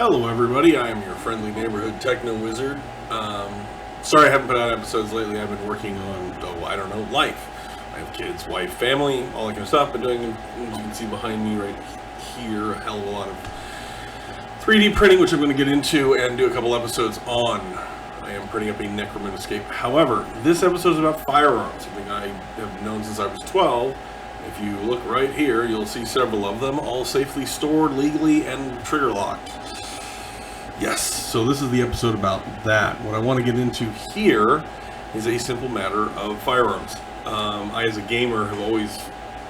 Hello everybody, I am your friendly neighborhood techno wizard. Sorry I haven't put out episodes lately. I've been working on, life. I have kids, wife, family, all that kind of stuff. Been doing, as you can see behind me right here, a hell of a lot of 3D printing, which I'm going to get into and do a couple episodes on. I am printing up a Necromant Escape. However, this episode is about firearms, something I have known since I was 12. If you look right here, you'll see several of them, all safely stored legally and trigger locked. Yes, so this is the episode about that. What I want to get into here is a simple matter of firearms. I, as a gamer, have always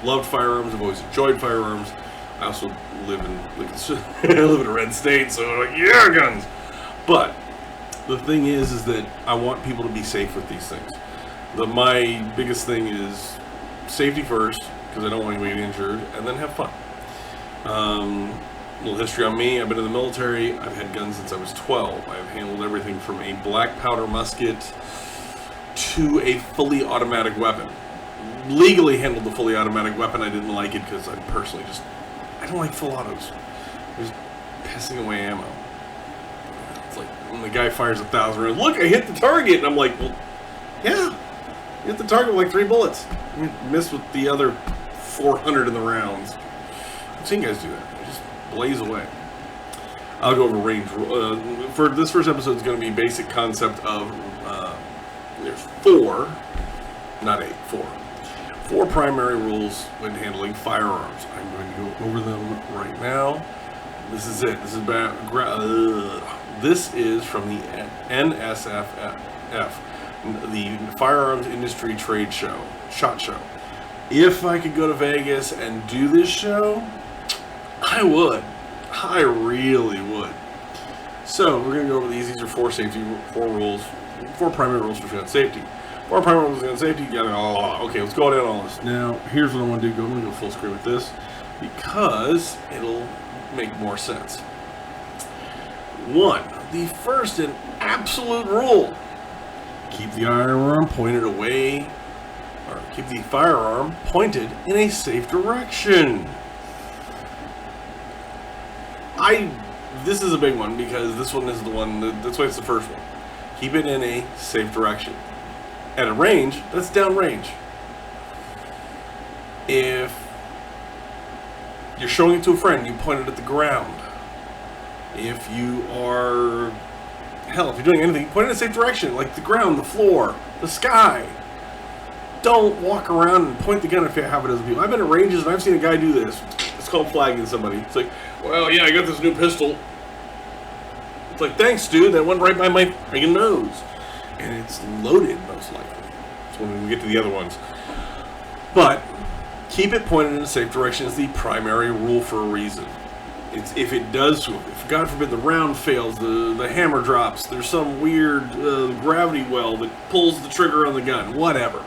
loved firearms. I've always enjoyed firearms. I also live in I live in a red state, so I'm like, yeah, guns. But the thing is that I want people to be safe with these things. My biggest thing is safety first, because I don't want anybody to get injured, and then have fun. A little history on me. I've been in the military. I've had guns since I was 12. I've handled everything from a black powder musket to a fully automatic weapon. Legally handled the fully automatic weapon. I didn't like it because I personally I don't like full autos. They're just pissing away ammo. It's like when the guy fires 1,000 rounds, look, I hit the target, and I'm like, well, yeah, you hit the target with like 3 bullets. You miss with the other 400 in the rounds. I've seen guys do that. They just blaze away. I'll go over range. For this first episode is going to be basic concept of there's 4, not 8, 4 primary rules when handling firearms. I'm going to go over them right now. This is it. This is this is from the NSFF, the Firearms Industry Trade Show, SHOT Show. If I could go to Vegas and do this show, I would. I really would. So we're going to go over these. These are 4 rules, 4 primary rules for gun safety. 4 primary rules for gun safety. You got it all. Okay, let's go down all this. Now, here's what I want to do. I'm going to go full screen with this because it'll make more sense. 1, the first and absolute rule: keep the firearm pointed away, or keep the firearm pointed in a safe direction. This is a big one because this one is the one, that's why it's the first one. Keep it in a safe direction. At a range, that's downrange. If you're showing it to a friend, you point it at the ground. If you are, if you're doing anything, point it in a safe direction, like the ground, the floor, the sky. Don't walk around and point the gun if you have it as people. I've been at ranges and I've seen a guy do this. It's called flagging somebody. It's like, well, yeah, I got this new pistol. It's like, thanks, dude. That went right by my freaking nose. And it's loaded, most likely. That's when we get to the other ones. But keep it pointed in a safe direction is the primary rule for a reason. It's if it does, if God forbid the round fails, the hammer drops, there's some weird gravity well that pulls the trigger on the gun, whatever.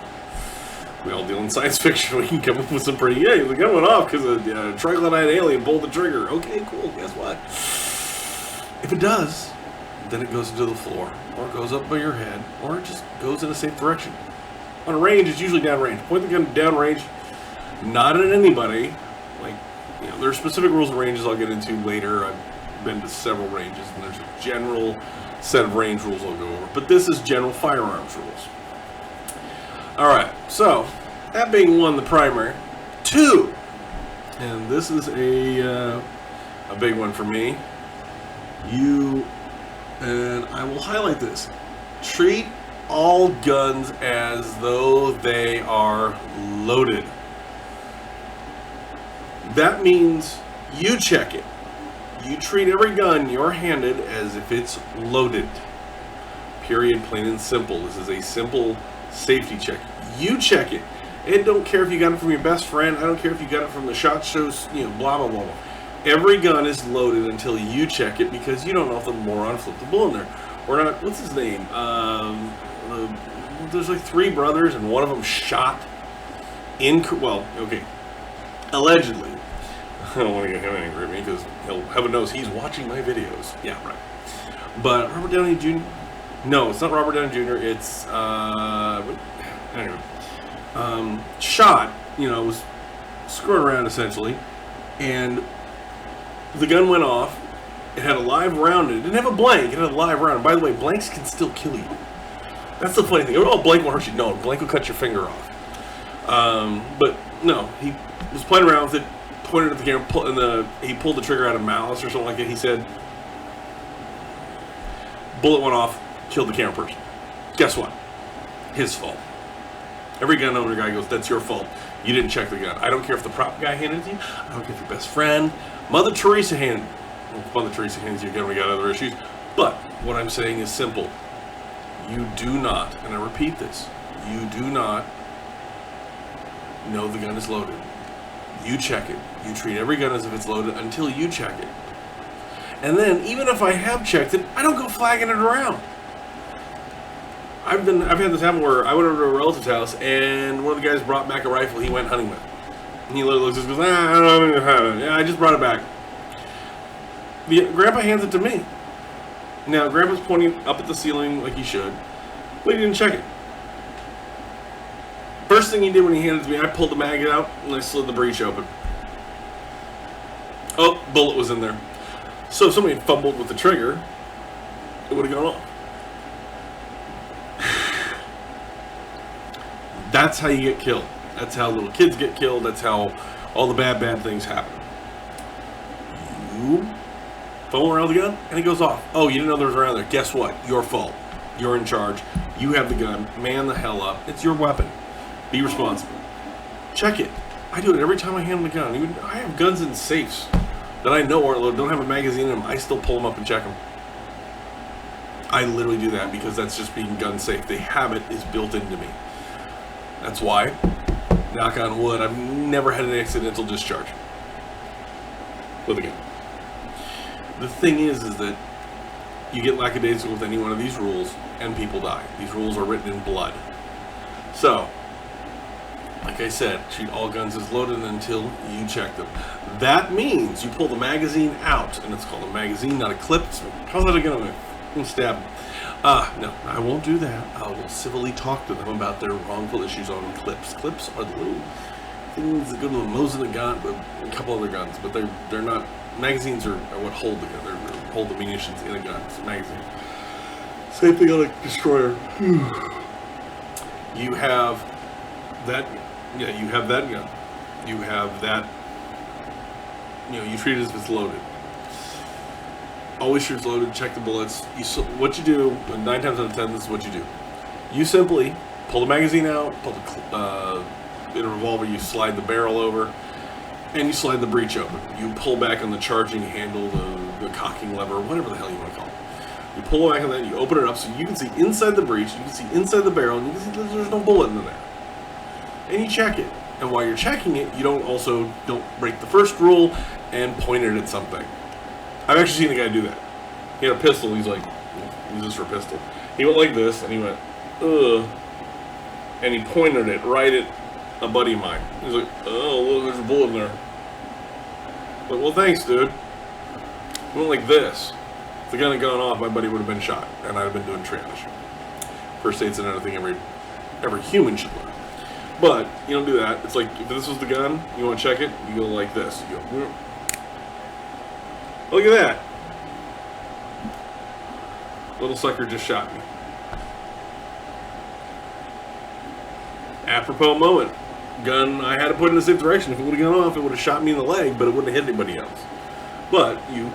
We all deal in science fiction. We can come up with some pretty, the gun went off because a troglodyte alien pulled the trigger. Okay, cool, guess what? If it does, then it goes into the floor, or it goes up by your head, or it just goes in a safe direction. On a range, it's usually downrange. Point the gun downrange, not at anybody. There are specific rules of ranges I'll get into later. I've been to several ranges, and there's a general set of range rules I'll go over. But this is general firearms rules. Alright, so, that being 1, the primary. 2, and this is a big one for me. And I will highlight this. Treat all guns as though they are loaded. That means you check it. You treat every gun you're handed as if it's loaded. Period, plain and simple. This is a simple safety check. You check it. It don't care if you got it from your best friend. I don't care if you got it from the SHOT Shows, blah, blah, blah, blah. Every gun is loaded until you check it because you don't know if the moron flipped the bull in there. Or not, what's his name? There's like 3 brothers and one of them shot allegedly. I don't want to get him angry at me because heaven knows he's watching my videos. Yeah, right. But Robert Downey Jr. No, it's not Robert Downey Jr. It's anyway. Shot, was screwing around essentially, and the gun went off, It had a live round in it. It didn't have a blank. It had a live round. By the way, blanks can still kill you. That's the funny thing. Oh, blank won't hurt you. No, blank will cut your finger off. But no, he was playing around with it, pointed at the camera, he pulled the trigger out of malice or something like that. He said, bullet went off, killed the camera person. Guess what? His fault. Every gun owner guy goes, that's your fault. You didn't check the gun. I don't care if the prop guy handed it to you. I don't care if your best friend, Mother Teresa handed. Well, Mother Teresa hands you a gun, we got other issues. But what I'm saying is simple. You do not, and I repeat this, you do not know the gun is loaded. You check it. You treat every gun as if it's loaded until you check it. And then, even if I have checked it, I don't go flagging it around. I've had this happen where I went over to a relative's house and one of the guys brought back a rifle he went hunting with. And he literally looks and goes, I don't even have it. Yeah, I just brought it back. Grandpa hands it to me. Now, Grandpa's pointing up at the ceiling like he should, but he didn't check it. First thing he did when he handed it to me, I pulled the mag out and I slid the breech open. Oh, bullet was in there. So if somebody had fumbled with the trigger, it would have gone off. That's how you get killed. That's how little kids get killed. That's how all the bad things happen. You fumble around the gun and it goes off. Oh, you didn't know there was around there. Guess what? Your fault. You're in charge. You have the gun. Man the hell up. It's your weapon. Be responsible. Check it. I do it every time I handle the gun. Even I have guns in safes that I know aren't loaded, don't have a magazine in them. I still pull them up and check them. I literally do that because that's just being gun safe. The habit is built into me. That's why, knock on wood, I've never had an accidental discharge with a gun. The thing is that you get lackadaisical with any one of these rules and people die. These rules are written in blood. So, like I said, treat all guns as loaded until you check them. That means you pull the magazine out, and it's called a magazine, not a clip. How's that again? I'm stab them. No, I won't do that. I will civilly talk to them about their wrongful issues on clips. Clips are the little things that go to the nose of the gun, but a couple other guns, but they're not. Magazines are what hold the gun. They hold the munitions in a gun. It's a magazine. Same thing on a destroyer. You have that. Yeah, you have that gun. You have that. You treat it as if it's loaded. Always shoot it's loaded. Check the bullets. What you do, 9 times out of 10, this is what you do. You simply pull the magazine out, pull in a revolver, you slide the barrel over, and you slide the breech open. You pull back on the charging handle, the cocking lever, whatever the hell you want to call it. You pull back on that, you open it up so you can see inside the breech, you can see inside the barrel, and you can see there's no bullet in there. And you check it. And while you're checking it, you don't break the first rule and point it at something. I've actually seen a guy do that. He had a pistol, he's like, use this for a pistol. He went like this, and he went, ugh. And he pointed it right at a buddy of mine. He's like, oh, look, there's a bullet in there. Like, well, thanks, dude. He went like this. If the gun had gone off, my buddy would have been shot, and I'd have been doing triage. First aid's another thing every human should learn. But you don't do that. It's like, if this was the gun, you want to check it, you go like this. You go, look at that. Little sucker just shot me. Apropos moment. Gun I had to put in the safe direction. If it would have gone off, it would have shot me in the leg, but it wouldn't have hit anybody else. But you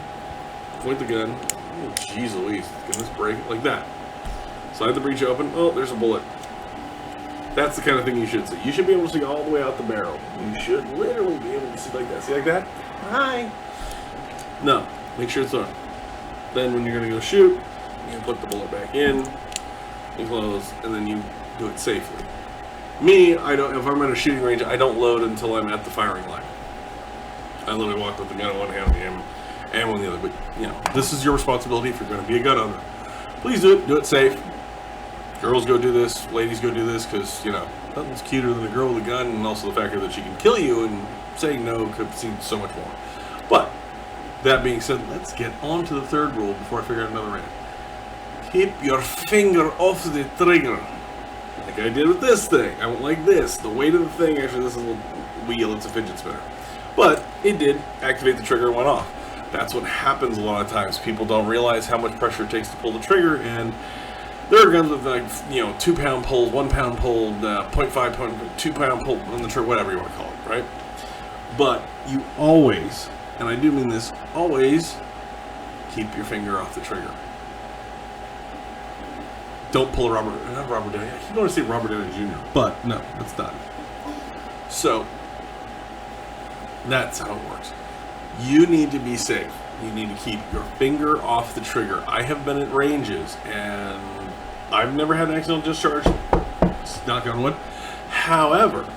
point the gun. Oh, jeez Louise. Can this break? Like that. Slide the breech open. Oh, there's a bullet. That's the kind of thing you should see. You should be able to see all the way out the barrel. You should literally be able to see like that. See like that? Hi. No. Make sure it's on. Then when you're going to go shoot, you put the bullet back in, you close, and then you do it safely. Me, if I'm at a shooting range, I don't load until I'm at the firing line. I literally walk with the gun in one hand and the ammo in the other. But, this is your responsibility if you're going to be a gun owner. Please do it. Do it safe. Girls go do this, ladies go do this, because, nothing's cuter than a girl with a gun, and also the fact that she can kill you, and saying no could seem so much more. But, that being said, let's get on to the third rule before I figure out another rant. Keep your finger off the trigger. Like I did with this thing. I went like this. The weight of the thing, actually this is a little wheel, it's a fidget spinner. But, it did activate the trigger and went off. That's what happens a lot of times. People don't realize how much pressure it takes to pull the trigger, and there are guns with 2 pound pull, 1 pound pull, 0.5, 2 pound pull on the trigger, whatever you want to call it, right? But you always, and I do mean this, always keep your finger off the trigger. Don't pull not Robert Downey. I keep going to say Robert Downey Jr., but no, that's not it. So that's how it works. You need to be safe. You need to keep your finger off the trigger. I have been at ranges and I've never had an accidental discharge. Knock on wood. However,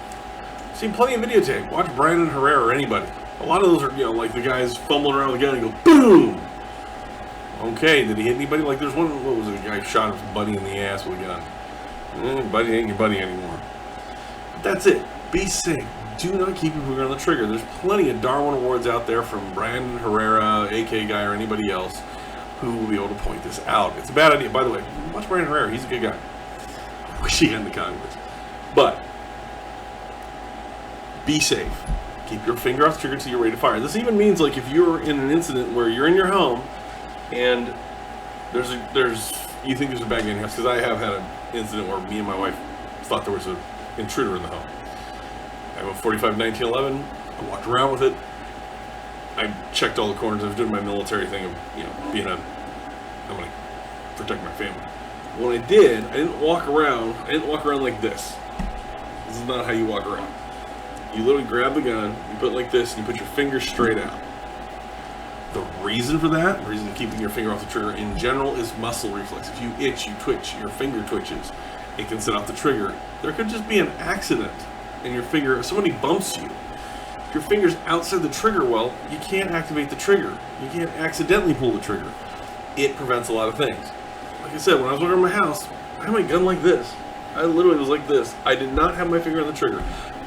I've seen plenty of videotape. Watch Brandon Herrera or anybody. A lot of those are, like the guys fumbling around with the gun and go boom. Okay, did he hit anybody? Like there's one, what was it? A guy shot his buddy in the ass with a gun. Buddy ain't your buddy anymore. But that's it. Be safe. Do not keep your finger on the trigger. There's plenty of Darwin Awards out there from Brandon Herrera, AK guy, or anybody else who will be able to point this out. It's a bad idea. By the way, watch Brandon Herrera. He's a good guy. I wish he had in the Congress. But be safe. Keep your finger off the trigger until you're ready to fire. This even means like if you're in an incident where you're in your home and you think there's a bad guy in your house, because I have had an incident where me and my wife thought there was an intruder in the home. I have a 45 1911. I walked around with it. I checked all the corners. I was doing my military thing of, I'm going to protect my family. When I did, I didn't walk around like this. This is not how you walk around. You literally grab the gun, you put it like this, and you put your finger straight out. The reason for that, the reason for keeping your finger off the trigger in general, is muscle reflex. If you itch, you twitch, your finger twitches, it can set off the trigger. There could just be an accident and your finger, if somebody bumps you, if your finger's outside the trigger well, you can't activate the trigger. You can't accidentally pull the trigger. It prevents a lot of things. Like I said, when I was working on my house, I had my gun like this. I literally was like this. I did not have my finger on the trigger.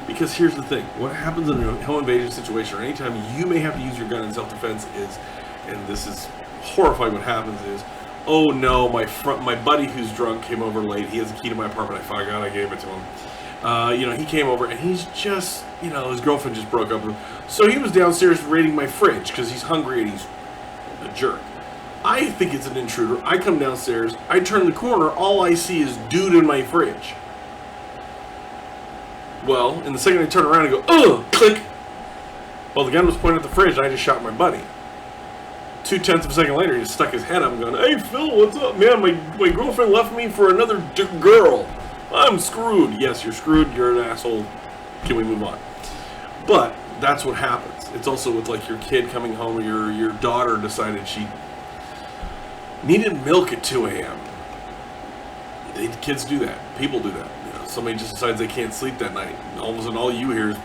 Because here's the thing, what happens in a home invasion situation, or anytime you may have to use your gun in self-defense is, and this is horrifying what happens is, oh no, my buddy who's drunk came over late, he has a key to my apartment, I forgot I gave it to him. He came over and he's just, his girlfriend just broke up with him. So he was downstairs raiding my fridge because he's hungry and he's a jerk. I think it's an intruder. I come downstairs, I turn the corner, all I see is dude in my fridge. Well, in the second I turn around and go, ugh, click. Well, the gun was pointed at the fridge and I just shot my buddy. 0.2 of a second later, he just stuck his head up and going, hey Phil, what's up, man? My girlfriend left me for another girl. I'm screwed. Yes, you're screwed. You're an asshole. Can we move on? But that's what happens. It's also with like your kid coming home, or your daughter decided she needed milk at 2 a.m. Kids do that. People do that. Somebody just decides they can't sleep that night. And all of a sudden, all you hear is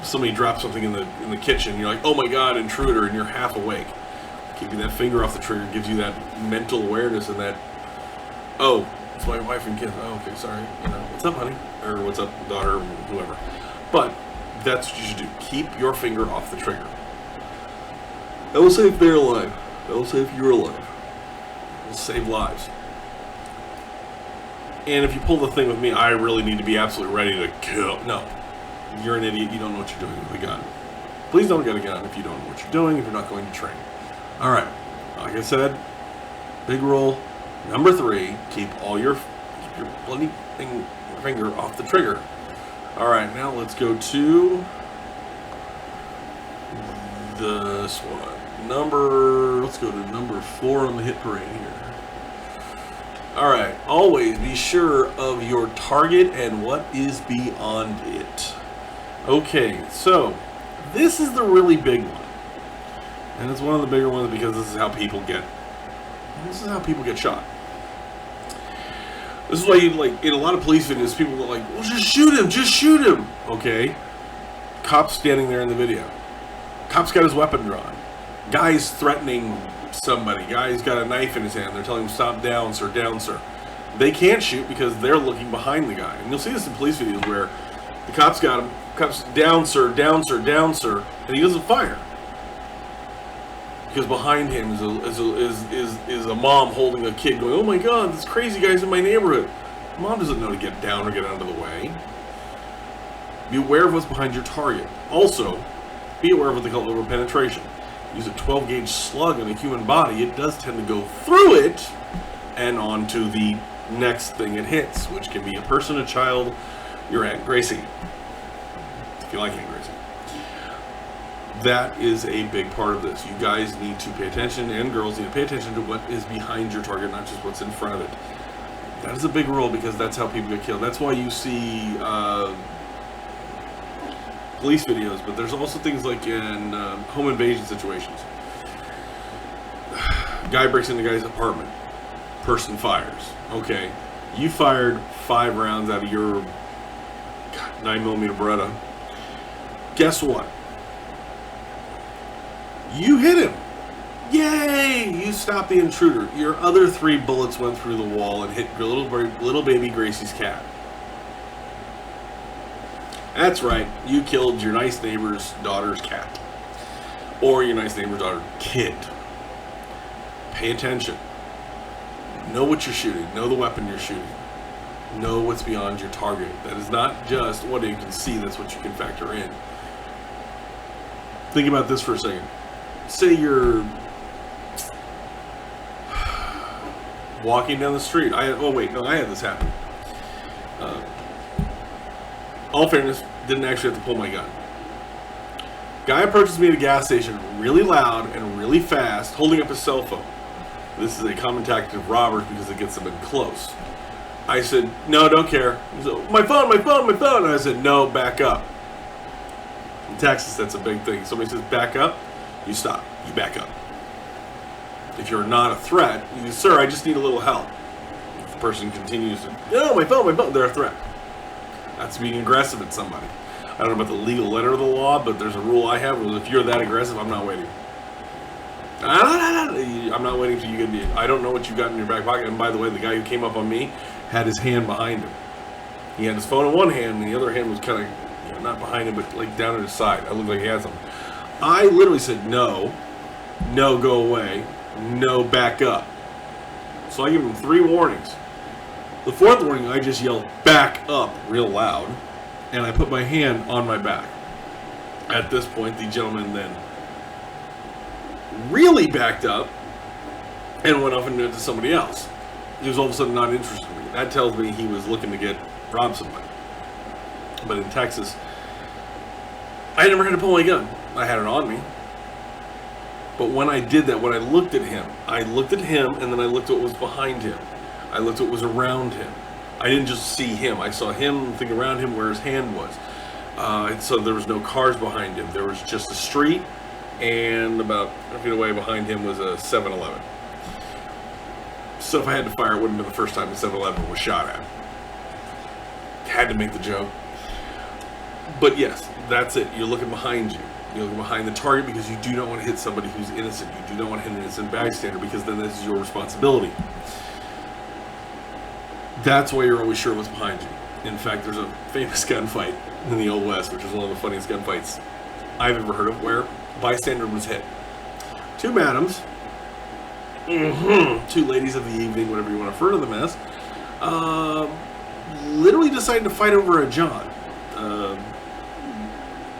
somebody dropped something in the kitchen. You're like, oh my god, intruder, and you're half awake. Keeping that finger off the trigger gives you that mental awareness and that, oh, it's my wife and kids. Oh, okay, sorry. What's up, honey? Or what's up, daughter, whoever. But that's what you should do. Keep your finger off the trigger. That will save their life. That will save your life. It will save lives. And if you pull the thing with me, I really need to be absolutely ready to kill. No. You're an idiot. You don't know what you're doing with a gun. Please don't get a gun if you don't know what you're doing, if you're not going to train. Alright. Like I said, big rule. Number 3, keep your bloody finger off the trigger. Alright, now let's go to this one. Let's go to number 4 on the hit parade here. Alright, always be sure of your target and what is beyond it. Okay, so this is the really big one. And it's one of the bigger ones because this is how people get shot. This is why in a lot of police videos, people are like, well, just shoot him. Okay. Cop's standing there in the video. Cop's got his weapon drawn. Guy's threatening somebody. Guy's got a knife in his hand. They're telling him, stop, down, sir, down, sir. They can't shoot because they're looking behind the guy. And you'll see this in police videos where the cop's got him. Cop's down, sir, down, sir, down, sir. And he doesn't fire. Because behind him is a mom holding a kid going, oh my god, this crazy guy's in my neighborhood. Mom doesn't know to get down or get out of the way. Be aware of what's behind your target. Also, be aware of what they call over penetration. use a 12 gauge slug in a human body, it does tend to go through it and onto the next thing it hits, which can be a person, a child, your Aunt Gracie, if you like Aunt Gracie. That is a big part of this. You guys need to pay attention, and girls need to pay attention to what is behind your target, not just what's in front of it. That is a big rule, because that's how people get killed. That's why you see police videos, but there's also things like in home invasion situations. Guy breaks into the guy's apartment. Person fires. Okay, you fired 5 rounds out of your 9mm Beretta. Guess what? You hit him. Yay! You stopped the intruder. Your other 3 bullets went through the wall and hit your little baby Gracie's cat. That's right. You killed your nice neighbor's daughter's cat. Or your nice neighbor's daughter's kid. Pay attention. Know what you're shooting. Know the weapon you're shooting. Know what's beyond your target. That is not just what you can see. That's what you can factor in. Think about this for a second. Say you're walking down the street. I had this happen. All fairness, didn't actually have to pull my gun. Guy approaches me at a gas station really loud and really fast, holding up his cell phone. This is a common tactic of robbers because it gets them in close. I said, no, don't care. He said, my phone, my phone, my phone. And I said, no, back up. In Texas, that's a big thing. Somebody says, back up, you stop. You back up. If you're not a threat, you say, sir, I just need a little help. If the person continues to, no, my phone, they're a threat. That's being aggressive at somebody. I don't know about the legal letter of the law, but there's a rule I have. If you're that aggressive, I'm not waiting. I'm not waiting till you get I don't know what you got in your back pocket. And by the way, the guy who came up on me had his hand behind him. He had his phone in one hand, and the other hand was kind of, not behind him, but like down at his side. I looked like he had something. I literally said, no, go away, no, back up. So I give him 3 warnings. The 4th warning, I just yelled, back up, real loud, and I put my hand on my back. At this point, the gentleman then really backed up and went off and did it to somebody else. He was all of a sudden not interested in me. That tells me he was looking to rob somebody. But in Texas, I never had to pull my gun. I had it on me. But when I did that, when I looked at him, and then I looked at what was behind him. I looked at what was around him. I didn't just see him. I saw him, thing around him where his hand was. So there was no cars behind him. There was just a street, and about 100 feet away behind him was a 7-Eleven. So if I had to fire, it wouldn't have been the first time the 7-Eleven was shot at. Had to make the joke. But yes, that's it. You're looking behind you. You're looking behind the target because you do not want to hit somebody who's innocent. You do not want to hit an innocent bystander because then this is your responsibility. That's why you're always sure what's behind you. In fact, there's a famous gunfight in the Old West, which is one of the funniest gunfights I've ever heard of, where a bystander was hit. 2 madams, 2 ladies of the evening, whatever you want to refer to them as, literally decided to fight over a John,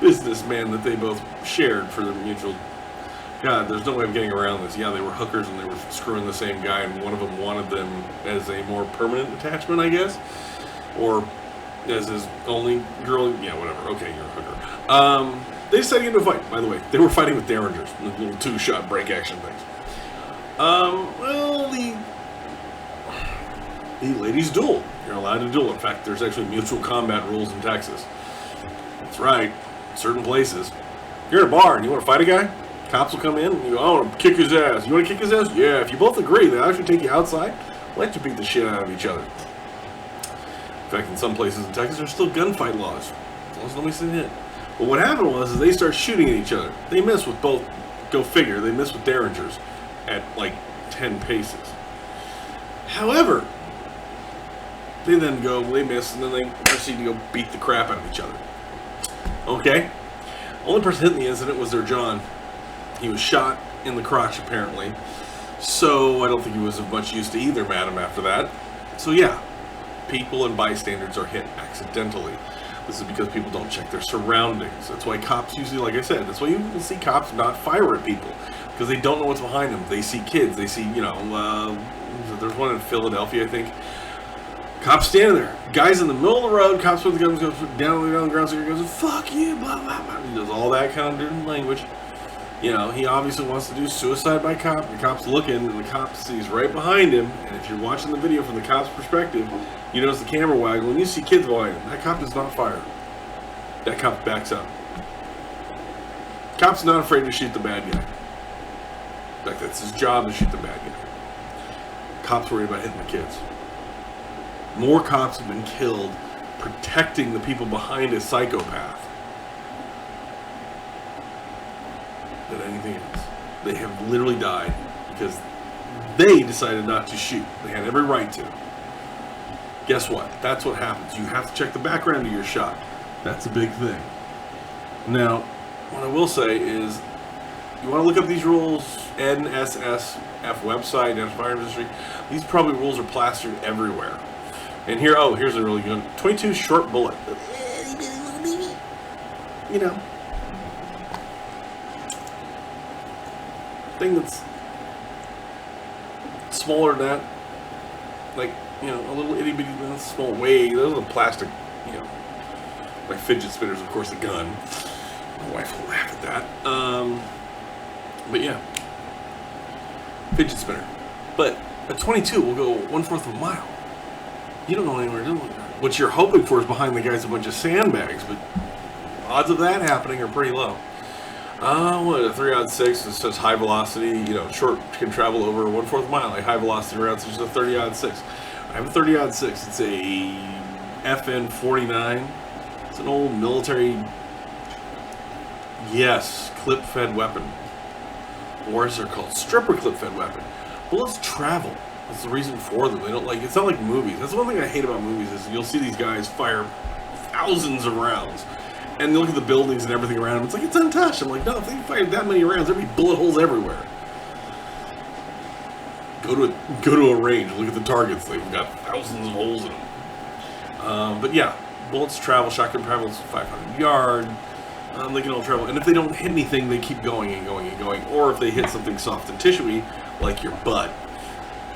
businessman that they both shared for their mutual. God, there's no way of getting around this. Yeah, they were hookers and they were screwing the same guy, and one of them wanted them as a more permanent attachment, I guess, or as his only girl. Yeah, whatever. Okay, you're a hooker. They decided to get into a fight. By the way, they were fighting with derringers, little 2-shot break action things. Well, the ladies duel. You're allowed to duel. In fact, there's actually mutual combat rules in Texas. That's right. Certain places. You're in a bar and you want to fight a guy. Cops will come in and you go, I want to kick his ass. You want to kick his ass? Yeah, if you both agree, they'll actually take you outside, let you beat the shit out of each other. In fact, in some places in Texas, there's still gunfight laws. As long as nobody's getting hit. But what happened was they start shooting at each other. They miss with both, go figure, they miss with derringers at like 10 paces. However, they miss, and then they proceed to go beat the crap out of each other. Okay? Only person hit in the incident was their John. He was shot in the crotch, apparently. So I don't think he was of much use to either madam after that. So yeah, people and bystanders are hit accidentally. This is because people don't check their surroundings. That's why cops usually, like I said, that's why you can see cops not fire at people, because they don't know what's behind them. They see kids. They see, there's one in Philadelphia, I think. Cops standing there. Guy's in the middle of the road. Cops with the guns goes down on the ground. So he goes, "Fuck you!" Blah blah blah. He does all that kind of dirty language. He obviously wants to do suicide by cop. The cop's looking, and the cop sees right behind him. And if you're watching the video from the cop's perspective, you notice the camera waggle, and you see kids behind him. That cop does not fire. That cop backs up. Cop's not afraid to shoot the bad guy. In fact, that's his job to shoot the bad guy. Cop's worried about hitting the kids. More cops have been killed protecting the people behind a psychopath than anything else. They have literally died because they decided not to shoot. They had every right to. Guess what? That's what happens. You have to check the background of your shot. That's a big thing. Now, what I will say is, you want to look up these rules, NSSF website, National Firearms Industry. These probably rules are plastered everywhere. And here's a really good 22 short bullet. Thing that's smaller than that, like, a little itty bitty small way. Those are plastic, like fidget spinners, of course, a gun. My wife will laugh at that. But yeah, fidget spinner. But a 22 will go 1/4 of a mile. You don't know anywhere doing that. What you're hoping for is behind the guy's a bunch of sandbags, but odds of that happening are pretty low. What, a 3-06 that says high velocity, short can travel over 1/4 mile. A high velocity route is a 30-06. I have a 30-06. It's a FN 49. It's an old military, clip-fed weapon. Or as they're called, stripper clip-fed weapon. Bullets travel. That's the reason for them. They don't it's not like movies. That's one thing I hate about movies is you'll see these guys fire thousands of rounds. And you look at the buildings and everything around them, it's like it's untouched. I'm like, no, if they fired that many rounds, there'd be bullet holes everywhere. Go to a range, look at the targets. They've got thousands of holes in them. But yeah, bullets travel, shotgun travels 500 yards. They can all travel. And if they don't hit anything, they keep going and going and going. Or if they hit something soft and tissuey, like your butt,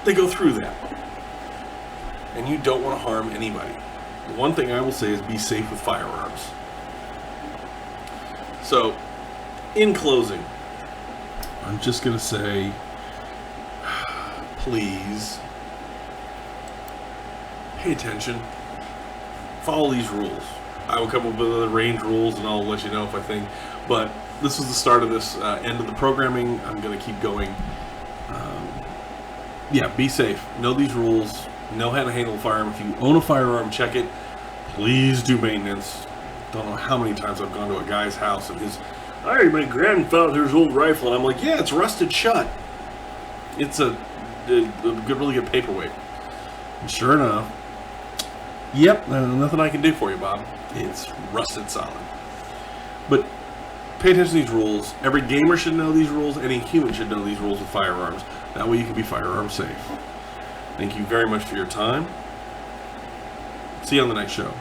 they go through that. And you don't want to harm anybody. The one thing I will say is be safe with firearms. So, in closing, I'm just going to say, please, pay attention. Follow these rules. I will come up with other range rules and I'll let you know if I think. But this is the start of this end of the programming. I'm going to keep going. Be safe. Know these rules. Know how to handle a firearm. If you own a firearm, check it. Please do maintenance. Don't know how many times I've gone to a guy's house and my grandfather's old rifle, and I'm like, yeah, it's rusted shut. It's a really good paperweight. And sure enough, yep, nothing I can do for you, Bob. It's rusted solid. But pay attention to these rules. Every gamer should know these rules. Any human should know these rules with firearms. That way you can be firearm safe. Thank you very much for your time. See you on the next show.